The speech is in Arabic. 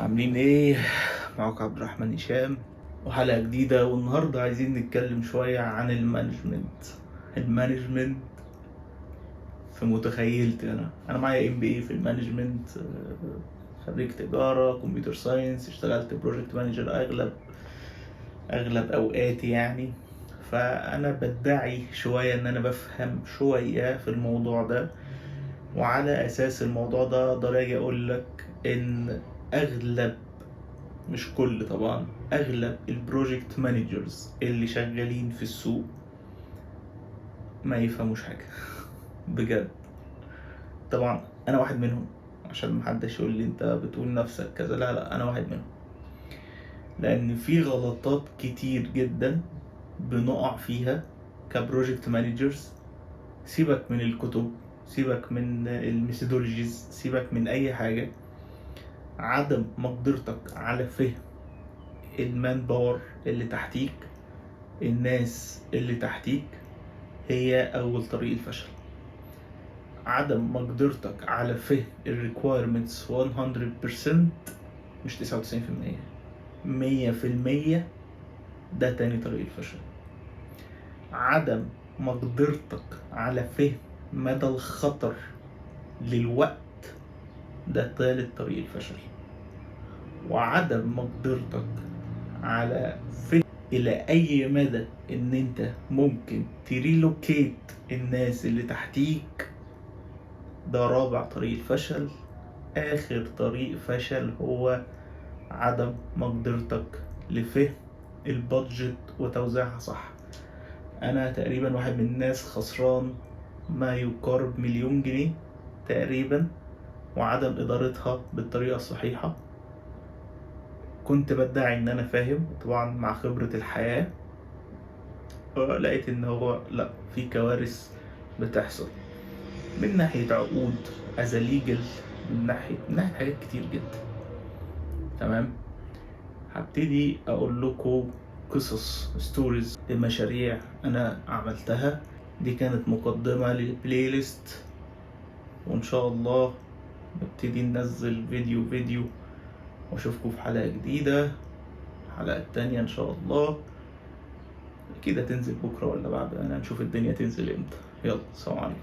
عاملين ايه؟ معاكم عبد الرحمن هشام وحلقة جديدة. والنهاردة عايزين نتكلم شوية عن المانجمنت في متخيلتي. انا معايا MBA في المانجمنت، خريج تجارة كمبيوتر ساينس، اشتغلت بروجكت مانجر اغلب اوقاتي يعني. فانا بدعي شوية ان انا بفهم شوية في الموضوع ده، وعلى اساس الموضوع ده اقدر اجي اقول لك ان اغلب، مش كل طبعا، اغلب البروجكت مانجرز اللي شغالين في السوق ما يفهموش حاجة بجد. طبعا انا واحد منهم، عشان محدش يقول لي انت بتقول نفسك كذا. لا، انا واحد منهم، لان في غلطات كتير جدا بنقع فيها كبروجكت مانجرز. سيبك من الكتب، سيبك من الميثودولوجيز، سيبك من اي حاجة. عدم مقدرتك على فهم المان باور اللي تحتيك، الناس اللي تحتيك، هي أول طريق الفشل. عدم مقدرتك على فهم الريكويرمنتس 100%، مش 99%، 100%، ده تاني طريق الفشل. عدم مقدرتك على فهم مدى الخطر للوقت، ده تالت طريق الفشل. وعدم مقدرتك على فهم إلى أي مدى إن أنت ممكن تريلوكيت الناس اللي تحتيك، ده رابع طريق الفشل. آخر طريق فشل هو عدم مقدرتك لفهم البادجت وتوزيعها صح. أنا تقريبا واحد من الناس خسران ما يقارب 1,000,000 جنيه تقريبا، وعدم إدارتها بالطريقة الصحيحة. كنت بدعي إن أنا فاهم، طبعا مع خبرة الحياة لقيت إن هو لأ، في كوارث بتحصل من ناحية عقود as a legal، من ناحية حاجات كتير جدا. تمام. هبتدي أقول لكم قصص ستوريز لمشاريع أنا عملتها. دي كانت مقدمة للبلاي ليست، وإن شاء الله نبتدي ننزل فيديو وأشوفكم في حلقة جديدة. الحلقة التانية إن شاء الله كده تنزل بكرة ولا بعد، أنا نشوف الدنيا تنزل إمتى. يلا، سلام عليكم.